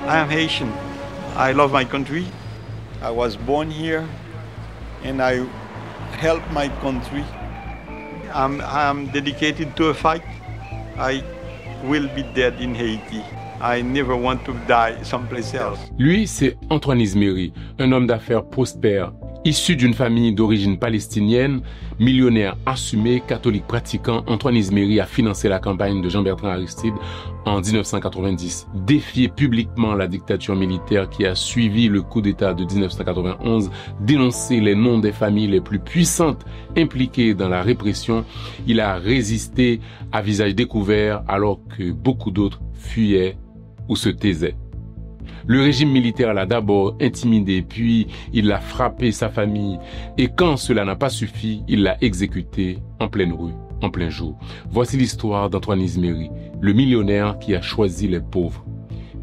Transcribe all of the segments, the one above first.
I am Haitian. I love my country. I was born here and I help my country. I'm dedicated to a fight. I will be dead in Haiti. I never want to die someplace else. Lui, c'est Antoine Izmeri, un homme d'affaires prospère, issu d'une famille d'origine palestinienne, millionnaire assumé, catholique pratiquant. Antoine Izmeri a financé la campagne de Jean-Bertrand Aristide en 1990, défié publiquement la dictature militaire qui a suivi le coup d'État de 1991, dénoncé les noms des familles les plus puissantes impliquées dans la répression. Il a résisté à visage découvert alors que beaucoup d'autres fuyaient ou se taisait. Le régime militaire l'a d'abord intimidé, puis il a frappé sa famille, et quand cela n'a pas suffi, il l'a exécuté en pleine rue, en plein jour. Voici l'histoire d'Antoine Izmeri, le millionnaire qui a choisi les pauvres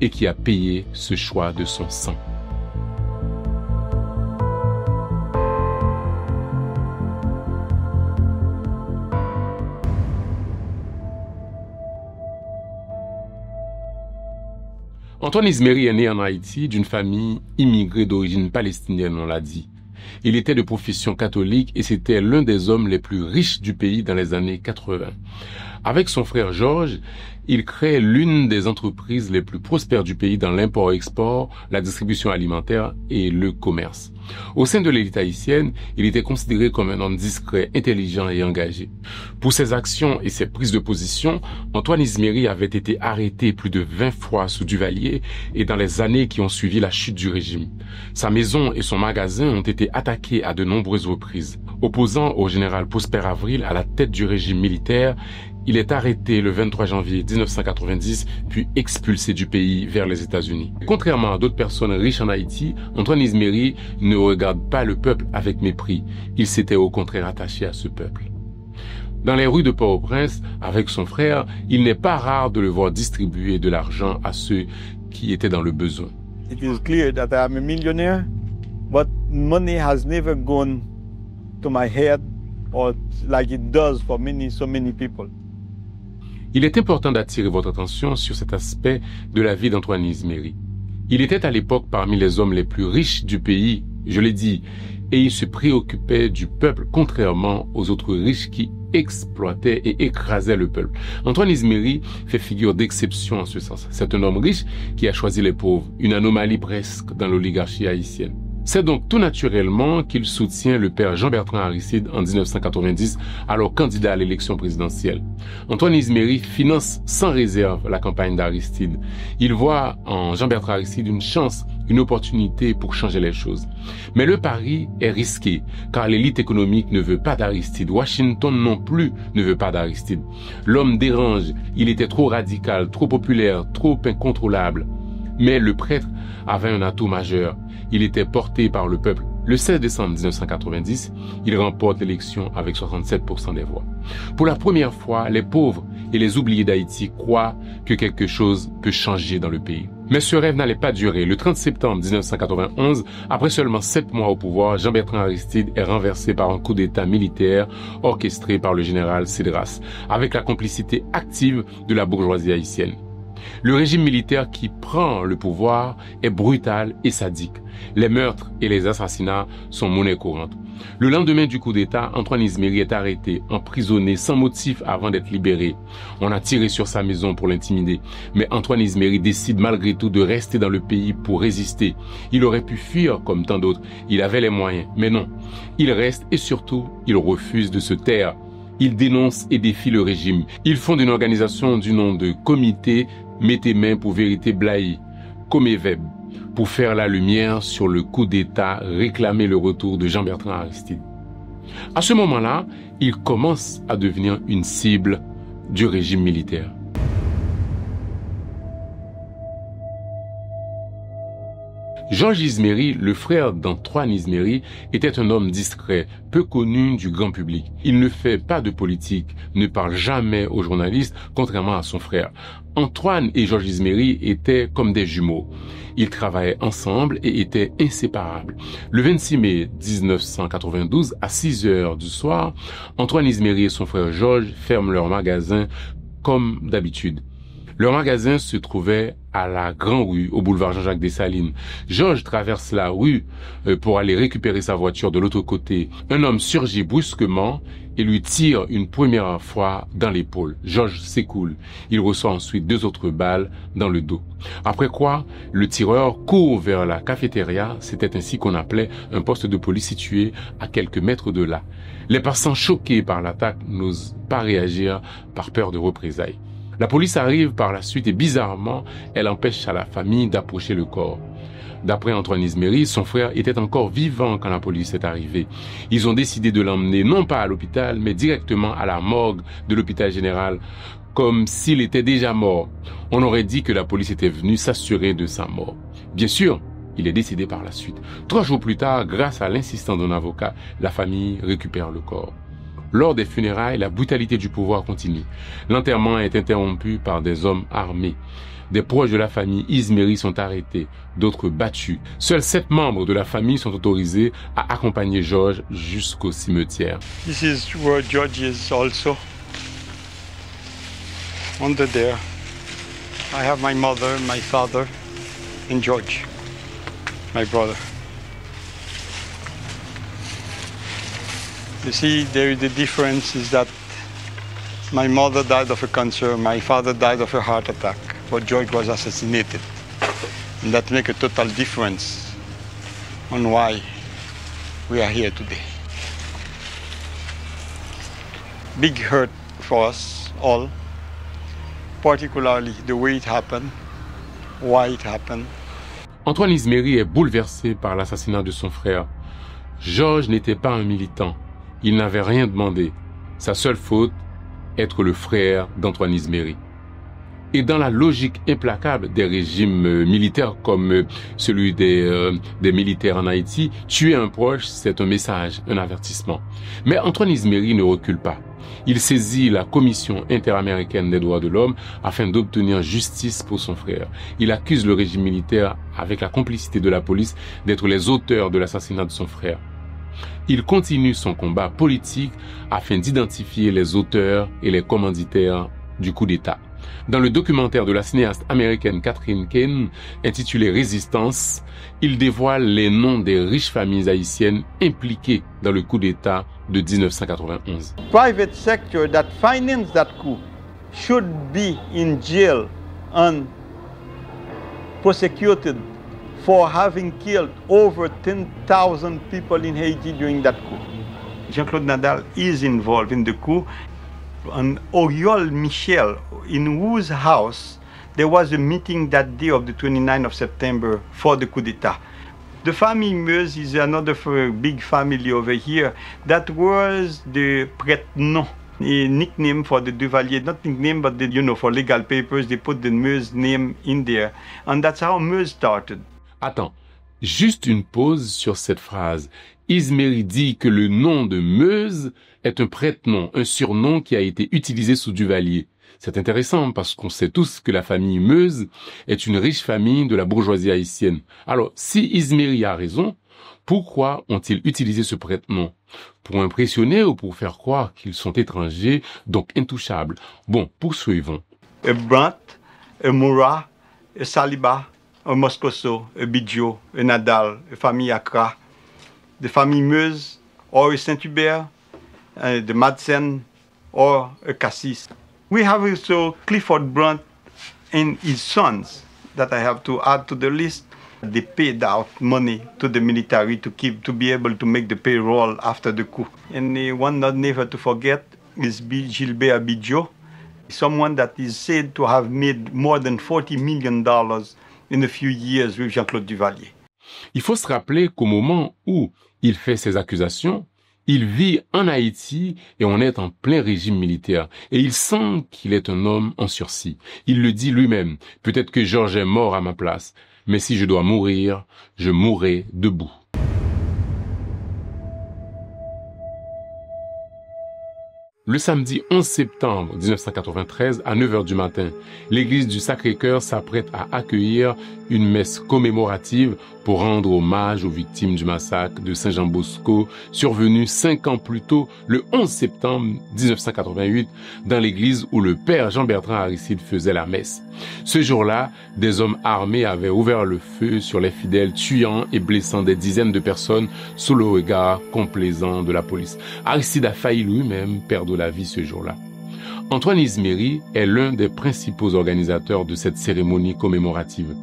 et qui a payé ce choix de son sang. Antoine Izmeri est né en Haïti d'une famille immigrée d'origine palestinienne, on l'a dit. Il était de profession catholique et c'était l'un des hommes les plus riches du pays dans les années 80. Avec son frère Georges, il crée l'une des entreprises les plus prospères du pays dans l'import-export, la distribution alimentaire et le commerce. Au sein de l'élite haïtienne, il était considéré comme un homme discret, intelligent et engagé. Pour ses actions et ses prises de position, Antoine Izmeri avait été arrêté plus de 20 fois sous Duvalier et dans les années qui ont suivi la chute du régime. Sa maison et son magasin ont été attaqués à de nombreuses reprises. Opposant au général Prosper Avril à la tête du régime militaire, il est arrêté le 23 janvier 1990, puis expulsé du pays vers les États-Unis. Contrairement à d'autres personnes riches en Haïti, Antoine Izmeri ne regarde pas le peuple avec mépris. Il s'était au contraire attaché à ce peuple. Dans les rues de Port-au-Prince, avec son frère, il n'est pas rare de le voir distribuer de l'argent à ceux qui étaient dans le besoin. It is clear that I am a millionaire, but money has never gone to my head or like it does for so many people. Il est important d'attirer votre attention sur cet aspect de la vie d'Antoine Izmeri. Il était à l'époque parmi les hommes les plus riches du pays, je l'ai dit, et il se préoccupait du peuple contrairement aux autres riches qui exploitaient et écrasaient le peuple. Antoine Izmeri fait figure d'exception en ce sens. C'est un homme riche qui a choisi les pauvres, une anomalie presque dans l'oligarchie haïtienne. C'est donc tout naturellement qu'il soutient le père Jean-Bertrand Aristide en 1990, alors candidat à l'élection présidentielle. Antoine Izmeri finance sans réserve la campagne d'Aristide. Il voit en Jean-Bertrand Aristide une chance, une opportunité pour changer les choses. Mais le pari est risqué, car l'élite économique ne veut pas d'Aristide. Washington non plus ne veut pas d'Aristide. L'homme dérange, il était trop radical, trop populaire, trop incontrôlable. Mais le prêtre avait un atout majeur. Il était porté par le peuple. Le 16 décembre 1990, il remporte l'élection avec 67% des voix. Pour la première fois, les pauvres et les oubliés d'Haïti croient que quelque chose peut changer dans le pays. Mais ce rêve n'allait pas durer. Le 30 septembre 1991, après seulement 7 mois au pouvoir, Jean-Bertrand Aristide est renversé par un coup d'État militaire orchestré par le général Cédras, avec la complicité active de la bourgeoisie haïtienne. Le régime militaire qui prend le pouvoir est brutal et sadique. Les meurtres et les assassinats sont monnaie courante. Le lendemain du coup d'État, Antoine Izmeri est arrêté, emprisonné sans motif avant d'être libéré. On a tiré sur sa maison pour l'intimider. Mais Antoine Izmeri décide malgré tout de rester dans le pays pour résister. Il aurait pu fuir comme tant d'autres. Il avait les moyens. Mais non. Il reste et surtout, il refuse de se taire. Il dénonce et défie le régime. Il fonde une organisation du nom de Comité Mettez main pour vérité Blaye, Comeveb, pour faire la lumière sur le coup d'État, réclamer le retour de Jean-Bertrand Aristide. À ce moment-là, il commence à devenir une cible du régime militaire. Georges Izmeri, le frère d'Antoine Izmeri, était un homme discret, peu connu du grand public. Il ne fait pas de politique, ne parle jamais aux journalistes, contrairement à son frère. Antoine et Georges Izmeri étaient comme des jumeaux. Ils travaillaient ensemble et étaient inséparables. Le 26 mai 1992, à 6 heures du soir, Antoine Izmeri et son frère Georges ferment leur magasin comme d'habitude. Leur magasin se trouvait à la Grande Rue, au boulevard Jean-Jacques Dessalines. Georges traverse la rue pour aller récupérer sa voiture de l'autre côté. Un homme surgit brusquement et lui tire une première fois dans l'épaule. Georges s'écoule. Il reçoit ensuite 2 autres balles dans le dos. Après quoi, le tireur court vers la cafétéria. C'était ainsi qu'on appelait un poste de police situé à quelques mètres de là. Les passants choqués par l'attaque n'osent pas réagir par peur de représailles. La police arrive par la suite et bizarrement, elle empêche à la famille d'approcher le corps. D'après Antoine Izmeri, son frère était encore vivant quand la police est arrivée. Ils ont décidé de l'emmener non pas à l'hôpital, mais directement à la morgue de l'hôpital général, comme s'il était déjà mort. On aurait dit que la police était venue s'assurer de sa mort. Bien sûr, il est décédé par la suite. 3 jours plus tard, grâce à l'insistance d'un avocat, la famille récupère le corps. Lors des funérailles, la brutalité du pouvoir continue. L'enterrement est interrompu par des hommes armés. Des proches de la famille Izmeri sont arrêtés, d'autres battus. Seuls 7 membres de la famille sont autorisés à accompagner Georges jusqu'au cimetière. This is where George is also. Under there. I have my mother, my father, and George, my brother. You see, the difference is that my mother died of a cancer, my father died of a heart attack, but George was assassinated. And that makes a total difference on why we are here today. Big hurt for us all, particularly the way it happened, why it happened. Antoine Izmeri est bouleversé par l'assassinat de son frère. Georges n'était pas un militant. Il n'avait rien demandé. Sa seule faute, être le frère d'Antoine Izmeri. Et dans la logique implacable des régimes militaires comme celui des militaires en Haïti, tuer un proche, c'est un message, un avertissement. Mais Antoine Izmeri ne recule pas. Il saisit la Commission interaméricaine des droits de l'homme afin d'obtenir justice pour son frère. Il accuse le régime militaire, avec la complicité de la police, d'être les auteurs de l'assassinat de son frère. Il continue son combat politique afin d'identifier les auteurs et les commanditaires du coup d'État. Dans le documentaire de la cinéaste américaine Catherine Kane, intitulé Résistance, il dévoile les noms des riches familles haïtiennes impliquées dans le coup d'État de 1991. Private sector that financed that coup should be in jail and prosecuted for having killed over 10,000 people in Haiti during that coup. Jean-Claude Nadal is involved in the coup. And Oriol Michel, in whose house there was a meeting that day of the 29th of September for the coup d'etat. The family Meuse is another big family over here. That was the prête-nom, a nickname for the Duvalier, not nickname, but for legal papers, they put the Meuse name in there. And that's how Meuse started. Attends, juste une pause sur cette phrase. Izmeri dit que le nom de Meuse est un prête-nom, un surnom qui a été utilisé sous Duvalier. C'est intéressant parce qu'on sait tous que la famille Meuse est une riche famille de la bourgeoisie haïtienne. Alors, si Izmeri a raison, pourquoi ont-ils utilisé ce prête-nom? Pour impressionner ou pour faire croire qu'ils sont étrangers, donc intouchables? Bon, poursuivons. A Brant, a Moura, a Saliba, a Moscoso, a Bidjo, a Nadal, a famille Accra, the famille Meuse, or a Saint-Hubert, the Madsen, or a Cassis. We have also Clifford Brant and his sons that I have to add to the list. They paid out money to the military to be able to make the payroll after the coup. And one not never to forget is Gilbert Abidjo, someone that is said to have made more than $40 million in a few years with Jean-Claude Duvalier. Il faut se rappeler qu'au moment où il fait ces accusations, il vit en Haïti et on est en plein régime militaire. Et il sent qu'il est un homme en sursis. Il le dit lui-même. Peut-être que Georges est mort à ma place. Mais si je dois mourir, je mourrai debout. Le samedi 11 septembre 1993, à 9h du matin, l'église du Sacré-Cœur s'apprête à accueillir une messe commémorative pour rendre hommage aux victimes du massacre de Saint-Jean-Bosco, survenu 5 ans plus tôt, le 11 septembre 1988, dans l'église où le père Jean-Bertrand Aristide faisait la messe. Ce jour-là, des hommes armés avaient ouvert le feu sur les fidèles, tuant et blessant des dizaines de personnes sous le regard complaisant de la police. Aristide a failli lui-même perdre la vie ce jour-là. Antoine Izmeri est l'un des principaux organisateurs de cette cérémonie commémorative.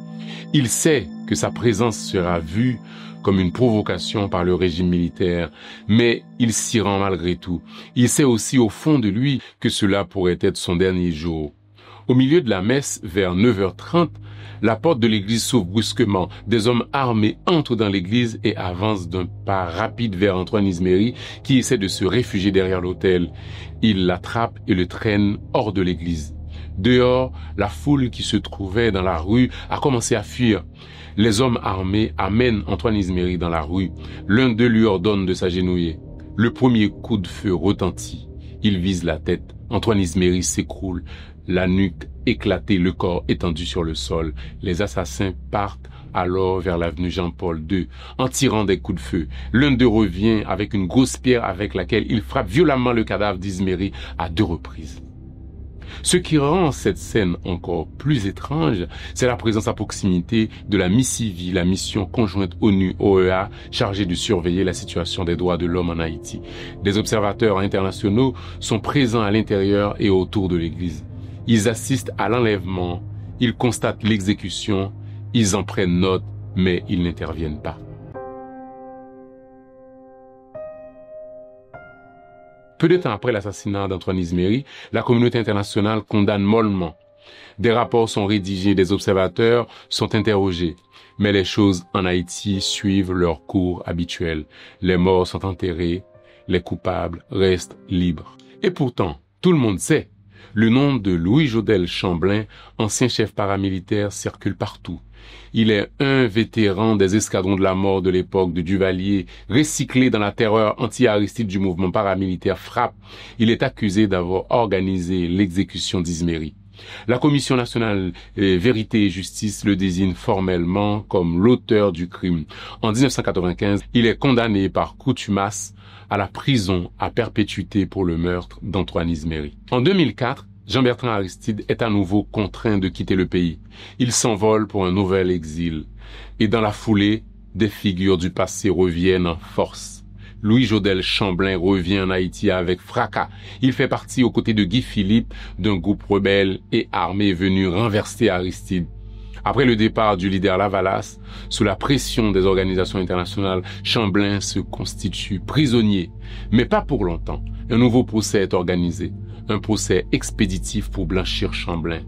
Il sait que sa présence sera vue comme une provocation par le régime militaire, mais il s'y rend malgré tout. Il sait aussi au fond de lui que cela pourrait être son dernier jour. Au milieu de la messe, vers 9h30, la porte de l'église s'ouvre brusquement. Des hommes armés entrent dans l'église et avancent d'un pas rapide vers Antoine Izmeri, qui essaie de se réfugier derrière l'autel. Ils l'attrapent et le traînent hors de l'église. Dehors, la foule qui se trouvait dans la rue a commencé à fuir. Les hommes armés amènent Antoine Izmeri dans la rue. L'un d'eux lui ordonne de s'agenouiller. Le premier coup de feu retentit. Il vise la tête. Antoine Izmeri s'écroule, la nuque éclatée, le corps étendu sur le sol. Les assassins partent alors vers l'avenue Jean-Paul II en tirant des coups de feu. L'un d'eux revient avec une grosse pierre avec laquelle il frappe violemment le cadavre d'Izmeri à 2 reprises. Ce qui rend cette scène encore plus étrange, c'est la présence à proximité de la MICIVI, la mission conjointe ONU-OEA chargée de surveiller la situation des droits de l'homme en Haïti. Des observateurs internationaux sont présents à l'intérieur et autour de l'église. Ils assistent à l'enlèvement, ils constatent l'exécution, ils en prennent note, mais ils n'interviennent pas. Peu de temps après l'assassinat d'Antoine Izmeri, la communauté internationale condamne mollement. Des rapports sont rédigés, des observateurs sont interrogés. Mais les choses en Haïti suivent leur cours habituel. Les morts sont enterrés, les coupables restent libres. Et pourtant, tout le monde sait, le nom de Louis-Jodel Chamblin, ancien chef paramilitaire, circule partout. Il est un vétéran des escadrons de la mort de l'époque de Duvalier, recyclé dans la terreur anti-aristide du mouvement paramilitaire FRAPP. Il est accusé d'avoir organisé l'exécution d'Izmeri. La Commission nationale Vérité et Justice le désigne formellement comme l'auteur du crime. En 1995, il est condamné par contumace à la prison à perpétuité pour le meurtre d'Antoine Izmeri. En 2004, Jean-Bertrand Aristide est à nouveau contraint de quitter le pays. Il s'envole pour un nouvel exil. Et dans la foulée, des figures du passé reviennent en force. Louis-Jodel Chamblin revient en Haïti avec fracas. Il fait partie aux côtés de Guy Philippe d'un groupe rebelle et armé venu renverser Aristide. Après le départ du leader Lavalas, sous la pression des organisations internationales, Chamblin se constitue prisonnier. Mais pas pour longtemps. Un nouveau procès est organisé. Un procès expéditif pour blanchir Chamblin.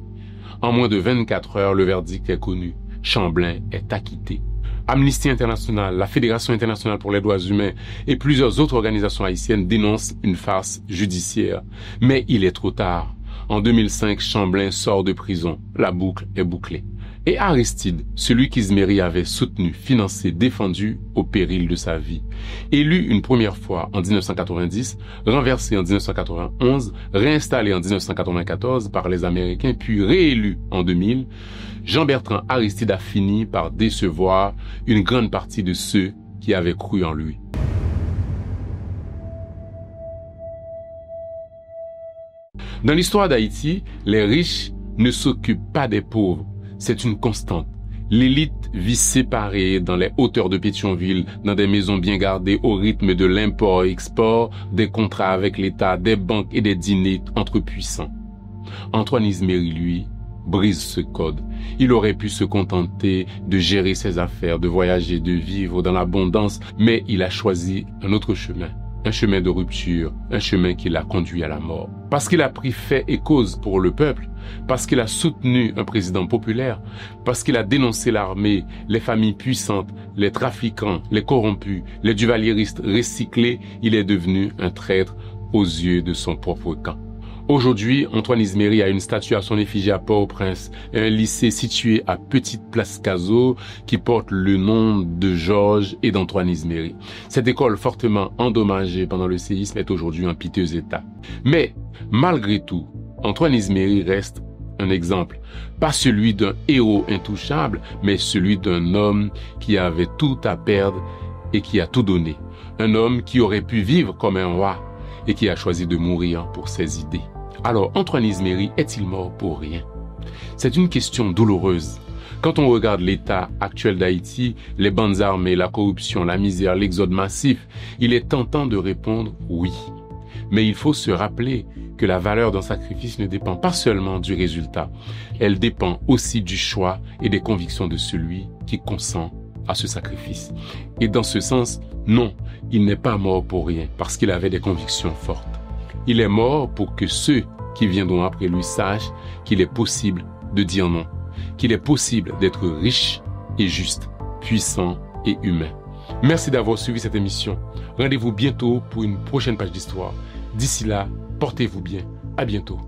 En moins de 24 heures, le verdict est connu. Chamblin est acquitté. Amnesty International, la Fédération internationale pour les droits humains et plusieurs autres organisations haïtiennes dénoncent une farce judiciaire. Mais il est trop tard. En 2005, Chamblin sort de prison. La boucle est bouclée. Et Aristide, celui qu'Izmeri avait soutenu, financé, défendu au péril de sa vie. Élu une première fois en 1990, renversé en 1991, réinstallé en 1994 par les Américains, puis réélu en 2000, Jean-Bertrand Aristide a fini par décevoir une grande partie de ceux qui avaient cru en lui. Dans l'histoire d'Haïti, les riches ne s'occupent pas des pauvres. C'est une constante. L'élite vit séparée dans les hauteurs de Pétionville, dans des maisons bien gardées au rythme de l'import-export, des contrats avec l'État, des banques et des dîners entre puissants. Antoine Izmeri, lui, brise ce code. Il aurait pu se contenter de gérer ses affaires, de voyager, de vivre dans l'abondance, mais il a choisi un autre chemin. Un chemin de rupture, un chemin qui l'a conduit à la mort. Parce qu'il a pris fait et cause pour le peuple, parce qu'il a soutenu un président populaire, parce qu'il a dénoncé l'armée, les familles puissantes, les trafiquants, les corrompus, les duvalieristes recyclés, il est devenu un traître aux yeux de son propre camp. Aujourd'hui, Antoine Izmeri a une statue à son effigie à Port-au-Prince et un lycée situé à Petite Place Cazaux qui porte le nom de Georges et d'Antoine Izmeri. Cette école fortement endommagée pendant le séisme est aujourd'hui en piteux état. Mais, malgré tout, Antoine Izmeri reste un exemple. Pas celui d'un héros intouchable, mais celui d'un homme qui avait tout à perdre et qui a tout donné. Un homme qui aurait pu vivre comme un roi et qui a choisi de mourir pour ses idées. Alors, Antoine Izmeri est-il mort pour rien? C'est une question douloureuse. Quand on regarde l'état actuel d'Haïti, les bandes armées, la corruption, la misère, l'exode massif, il est tentant de répondre oui. Mais il faut se rappeler que la valeur d'un sacrifice ne dépend pas seulement du résultat. Elle dépend aussi du choix et des convictions de celui qui consent à ce sacrifice. Et dans ce sens, non, il n'est pas mort pour rien, parce qu'il avait des convictions fortes. Il est mort pour que ceux qui viendront après lui sachent qu'il est possible de dire non, qu'il est possible d'être riche et juste, puissant et humain. Merci d'avoir suivi cette émission. Rendez-vous bientôt pour une prochaine page d'histoire. D'ici là, portez-vous bien. À bientôt.